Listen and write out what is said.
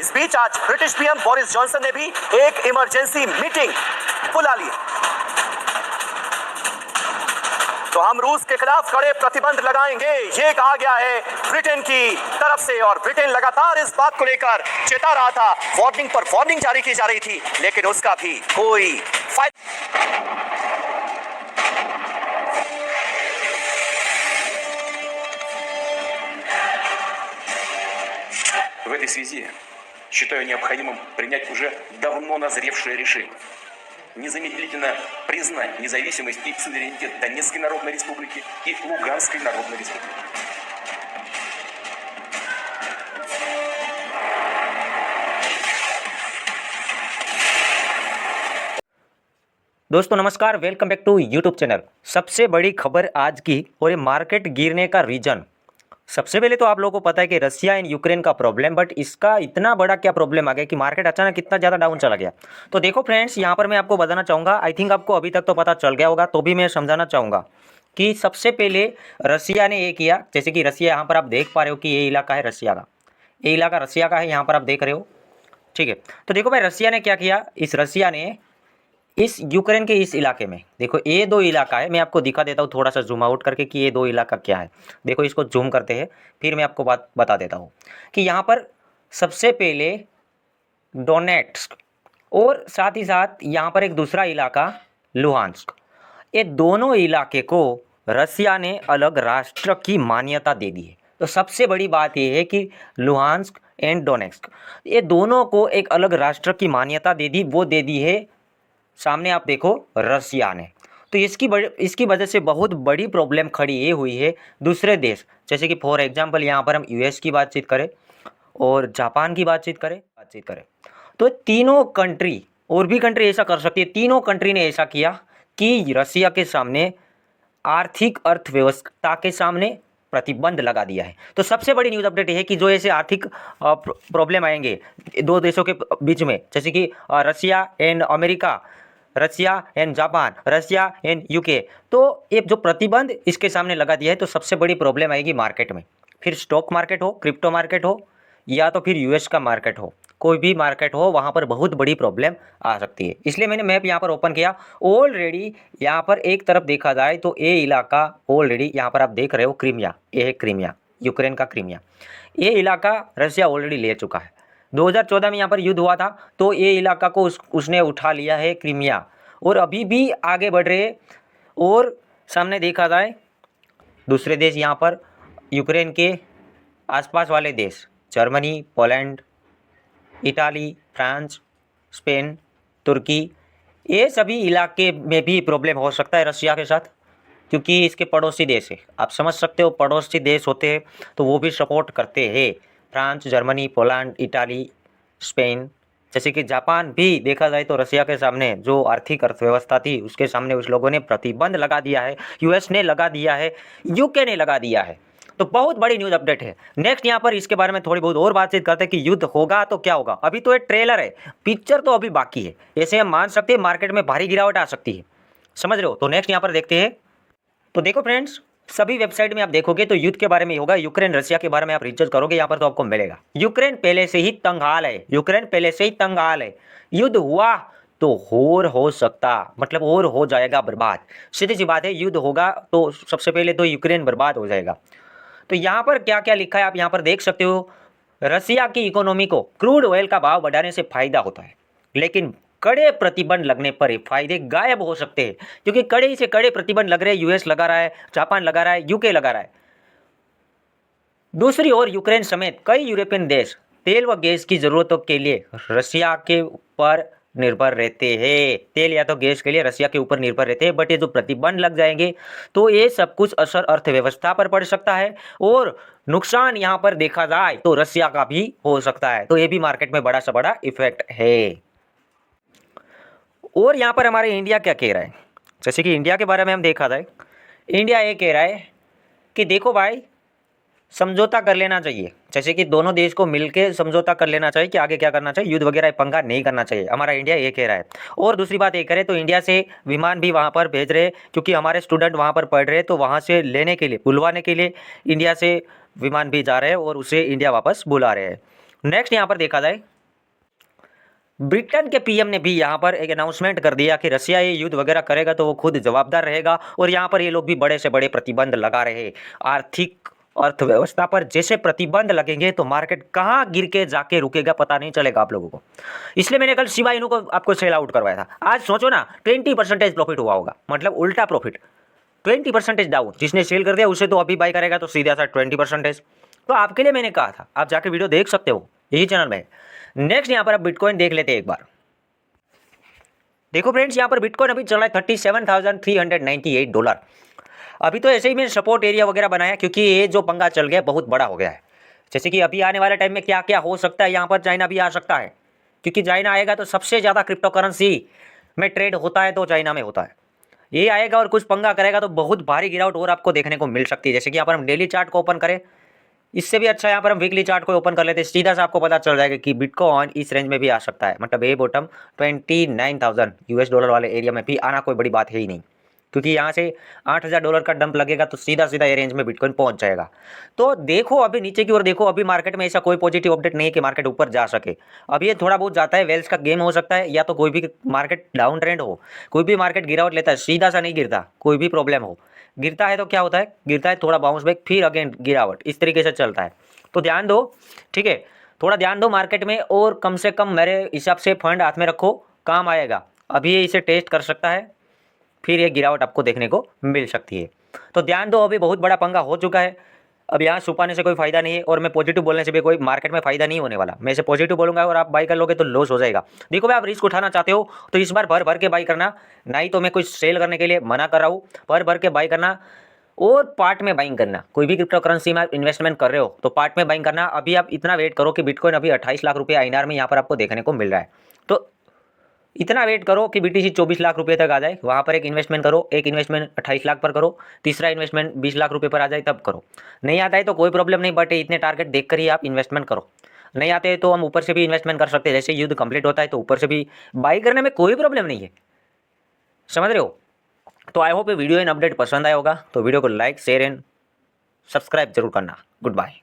इस बीच आज British PM Boris Johnson ने भी एक इमरजेंसी मीटिंग बुला ली। तो हम रूस के खिलाफ कड़े प्रतिबंध लगाएंगे, ये कहा गया है ब्रिटेन की तरफ से। और ब्रिटेन लगातार इस बात को लेकर चेता रहा था, वार्निंग पर वार्निंग जारी की जा रही थी, लेकिन उसका भी कोई फायदा। В этой связи считаю необходимым принять уже давно назревшее решение. Незамедлительно признать независимость и суверенитет Донецкой Народной Республики и Луганской Народной Республики. दोस्तों नमस्कार, welcome back to YouTube channel. सबसे बड़ी खबर आज की, और ये मार्केट गिरने का रीजन। सबसे पहले तो आप लोगों को पता है कि रशिया एंड यूक्रेन का प्रॉब्लम, बट इसका इतना बड़ा क्या प्रॉब्लम आ गया कि मार्केट अचानक कितना ज़्यादा डाउन चला गया। तो देखो फ्रेंड्स, यहाँ पर मैं आपको बताना चाहूँगा, आई थिंक आपको अभी तक तो पता चल गया होगा, तो भी मैं समझाना चाहूँगा कि सबसे पहले रशिया ने ये किया। जैसे कि रशिया, यहाँ पर आप देख पा रहे हो कि ये इलाका है रशिया का, ये इलाका रशिया का है, यहाँ पर आप देख रहे हो, ठीक है। तो देखो भाई, रशिया ने क्या किया, इस रशिया ने इस यूक्रेन के इस इलाके में, देखो ये दो इलाका है, मैं आपको दिखा देता हूँ थोड़ा सा जूम आउट करके कि ये दो इलाका क्या है। देखो इसको जूम करते हैं, फिर मैं आपको बात बता देता हूँ कि यहाँ पर सबसे पहले डोनेट्स्क और साथ ही साथ यहाँ पर एक दूसरा इलाका लुहांस्क, ये दोनों इलाके को रशिया ने अलग राष्ट्र की मान्यता दे दी है। तो सबसे बड़ी बात यह है कि लुहांस्क एंड डोनेट्स्क, ये दोनों को एक अलग राष्ट्र की मान्यता दे दी, वो दे दी है सामने आप देखो रशिया ने। तो इसकी वजह से बहुत बड़ी प्रॉब्लम खड़ी ये हुई है दूसरे देश, जैसे कि फॉर एग्जांपल यहाँ पर हम यूएस की बातचीत करें और जापान की बातचीत करें, तो तीनों कंट्री, और भी कंट्री ऐसा कर सकती है, तीनों कंट्री ने ऐसा किया कि रशिया के सामने आर्थिक अर्थव्यवस्था के सामने प्रतिबंध लगा दिया है। तो सबसे बड़ी न्यूज़ अपडेट ये है कि जो ऐसे आर्थिक प्रॉब्लम आएंगे दो देशों के बीच में, जैसे कि Russia and America, Russia and Japan, Russia and UK, तो ये जो प्रतिबंध इसके सामने लगा दिया है, तो सबसे बड़ी प्रॉब्लम आएगी मार्केट में। फिर स्टॉक मार्केट हो, क्रिप्टो मार्केट हो, या तो फिर यूएस का मार्केट हो, कोई भी मार्केट हो, वहाँ पर बहुत बड़ी प्रॉब्लम आ सकती है। इसलिए मैंने मैप यहाँ पर ओपन किया। ऑलरेडी यहाँ पर एक तरफ देखा जाए तो ये इलाका ऑलरेडी, यहाँ पर आप देख रहे हो क्रीमिया, ये है क्रीमिया, यूक्रेन का क्रीमिया, ये इलाका रशिया ऑलरेडी ले चुका है। 2014 में यहाँ पर युद्ध हुआ था, तो ये इलाका को उसने उठा लिया है क्रीमिया, और अभी भी आगे बढ़ रहे। और सामने देखा जाए दूसरे देश, यहाँ पर यूक्रेन के आसपास वाले देश, Germany, Poland, Italy, France, Spain, तुर्की, ये सभी इलाके में भी प्रॉब्लम हो सकता है रशिया के साथ, क्योंकि इसके पड़ोसी देश है। आप समझ सकते हो, पड़ोसी देश होते हैं तो वो भी सपोर्ट करते हैं। France, Germany, Poland, Italy, Spain, जैसे कि जापान भी देखा जाए तो रशिया के सामने जो आर्थिक अर्थव्यवस्था थी उसके सामने उस लोगों ने प्रतिबंध लगा दिया है, यूएस ने लगा दिया है, यूके ने लगा दिया है। तो बहुत बड़ी न्यूज़ अपडेट है। नेक्स्ट यहाँ पर इसके बारे में थोड़ी बहुत और बातचीत करते हैं कि युद्ध होगा तो क्या होगा। अभी तो ये ट्रेलर है, पिक्चर तो अभी बाकी है। ऐसे हम मान सकते हैं मार्केट में भारी गिरावट आ सकती है, समझ रहे हो। तो नेक्स्ट यहाँ पर देखते हैं। तो देखो फ्रेंड्स, सभी वेबसाइट में आप देखोगे तो युद्ध के बारे में होगा, यूक्रेन रशिया के बारे में आप रिसर्च करोगे यहाँ पर तो आपको मिलेगा। यूक्रेन पहले से ही तंगहाल है, यूक्रेन पहले से ही तंगहाल है। युद्ध हुआ तो और हो सकता, मतलब और हो जाएगा बर्बाद। सीधी सी बात है, युद्ध होगा तो सबसे पहले तो यूक्रेन बर्बाद हो जाएगा। तो यहाँ पर क्या क्या लिखा है आप यहाँ पर देख सकते हो। रशिया की इकोनॉमी को क्रूड ऑयल का भाव बढ़ाने से फायदा होता है, लेकिन कड़े प्रतिबंध लगने पर फायदे गायब हो सकते हैं, क्योंकि कड़े से कड़े प्रतिबंध लग रहे हैं। यूएस लगा रहा है, जापान लगा रहा है, यूके लगा रहा है। दूसरी ओर यूक्रेन समेत कई यूरोपियन देश तेल व गैस की जरूरतों के लिए रशिया के ऊपर निर्भर रहते हैं। तेल या तो गैस के लिए रशिया के ऊपर निर्भर रहते हैं। बट ये जो प्रतिबंध लग जाएंगे तो ये सब कुछ असर अर्थव्यवस्था पर पड़ सकता है, और नुकसान यहाँ पर देखा जाए तो रशिया का भी हो सकता है। तो ये भी मार्केट में बड़ा सा बड़ा इफेक्ट है। और यहाँ पर हमारे इंडिया क्या कह रहा है, जैसे कि इंडिया के बारे में हम देखा जाए, इंडिया ये कह रहा है कि देखो भाई, समझौता कर लेना चाहिए। जैसे कि दोनों देश को मिलकर समझौता कर लेना चाहिए कि आगे क्या करना चाहिए, युद्ध वगैरह पंगा नहीं करना चाहिए। हमारा इंडिया ये कह रहा है। और दूसरी बात ये करें तो इंडिया से विमान भी वहाँ पर भेज रहे, क्योंकि हमारे स्टूडेंट वहाँ पर पढ़ रहे हैं, तो वहाँ से लेने के लिए, बुलवाने के लिए इंडिया से विमान भी जा रहे हैं और उसे इंडिया वापस बुला रहे हैं। नेक्स्ट यहाँ पर देखा जाए ब्रिटेन के पीएम ने भी यहाँ पर एक अनाउंसमेंट कर दिया कि रसिया ये युद्ध वगैरह करेगा तो वो खुद जवाबदार रहेगा, और यहाँ पर ये लोग भी बड़े से बड़े प्रतिबंध लगा रहे हैं आर्थिक अर्थव्यवस्था पर। जैसे प्रतिबंध लगेंगे तो मार्केट कहाँ गिर के जाके रुकेगा पता नहीं चलेगा आप लोगों को। इसलिए मैंने कल शिबा इनू को आपको सेल आउट करवाया था। आज सोचो ना 20% प्रॉफिट हुआ होगा, मतलब उल्टा प्रॉफिट, 20% डाउन। जिसने सेल कर दिया उसे तो अभी बाई करेगा तो सीधा सा 20%। तो आपके लिए मैंने कहा था, आप जाके वीडियो देख सकते हो यही चैनल में। नेक्स्ट यहाँ पर आप बिटकॉइन देख लेते हैं एक बार। देखो फ्रेंड्स, यहाँ पर बिटकॉइन अभी चल रहा है $37,398। अभी तो ऐसे ही मैंने सपोर्ट एरिया वगैरह बनाया क्योंकि ये जो पंगा चल गया बहुत बड़ा हो गया है। जैसे कि अभी आने वाले टाइम में क्या क्या हो सकता है, यहाँ पर चाइना भी आ सकता है, क्योंकि चाइना आएगा तो सबसे ज़्यादा क्रिप्टो करेंसी में ट्रेड होता है तो चाइना में होता है। ये आएगा और कुछ पंगा करेगा तो बहुत भारी गिरावट और आपको देखने को मिल सकती है। जैसे कि यहाँ पर हम डेली चार्ट को ओपन करें, इससे भी अच्छा यहाँ पर हम वीकली चार्ट को ओपन कर लेते हैं, सीधा सा आपको पता चल जाएगा कि बिटकॉइन इस रेंज में भी आ सकता है। मतलब ये बॉटम $29,000 वाले एरिया में भी आना कोई बड़ी बात है ही नहीं, क्योंकि यहाँ से $8,000 का डंप लगेगा तो सीधा सीधा ये रेंज में बिटकॉइन पहुँच जाएगा। तो देखो अभी नीचे की ओर देखो, अभी मार्केट में ऐसा कोई पॉजिटिव अपडेट नहीं है कि मार्केट ऊपर जा सके। अभी ये थोड़ा बहुत जाता है, वेल्स का गेम हो सकता है, या तो कोई भी मार्केट डाउन ट्रेंड हो, कोई भी मार्केट गिरावट लेता है, सीधा सा नहीं गिरता, कोई भी प्रॉब्लम हो। गिरता है तो क्या होता है, गिरता है थोड़ा बाउंस बैक, फिर अगेन गिरावट, इस तरीके से चलता है। तो ध्यान दो, ठीक है, थोड़ा ध्यान दो मार्केट में, और कम से कम मेरे हिसाब से फंड हाथ में रखो, काम आएगा। अभी ये इसे टेस्ट कर सकता है, फिर ये गिरावट आपको देखने को मिल सकती है। तो ध्यान दो, अभी बहुत बड़ा पंगा हो चुका है। अब यहाँ छुपाने से कोई फायदा नहीं है, और मैं पॉजिटिव बोलने से भी कोई मार्केट में फायदा नहीं होने वाला। मैं इसे पॉजिटिव बोलूँगा और आप बाई कर लोगे तो लॉस हो जाएगा। देखो भाई, आप रिस्क उठाना चाहते हो तो इस बार भर भर के बाई करना, नहीं तो मैं कुछ सेल करने के लिए मना कर रहा हूँ। भर भर के बाई करना और पार्ट में बाइंग करना। कोई भी क्रिप्टो करेंसी में आप इन्वेस्टमेंट कर रहे हो तो पार्ट में बाइंग करना। अभी आप इतना वेट करो कि बिटकॉइन अभी 28 लाख रुपये INR में यहाँ पर आपको देखने को मिल रहा है, तो इतना वेट करो कि BTC 24 लाख रुपये तक आ जाए, वहाँ पर एक इन्वेस्टमेंट करो। एक इन्वेस्टमेंट 28 लाख पर करो, तीसरा इन्वेस्टमेंट 20 लाख रुपये पर आ जाए तब करो। नहीं आता है तो कोई प्रॉब्लम नहीं, बट इतने टारगेट देख कर ही आप इन्वेस्टमेंट करो। नहीं आते तो हम ऊपर से भी इन्वेस्टमेंट कर सकते हैं, जैसे युद्ध कंप्लीट होता है तो ऊपर से भी बाई करने में कोई प्रॉब्लम नहीं है, समझ रहे हो। तो आई होप ये वीडियो इन अपडेट पसंद आया होगा, तो वीडियो को लाइक शेयर एंड सब्सक्राइब जरूर करना। Good bye.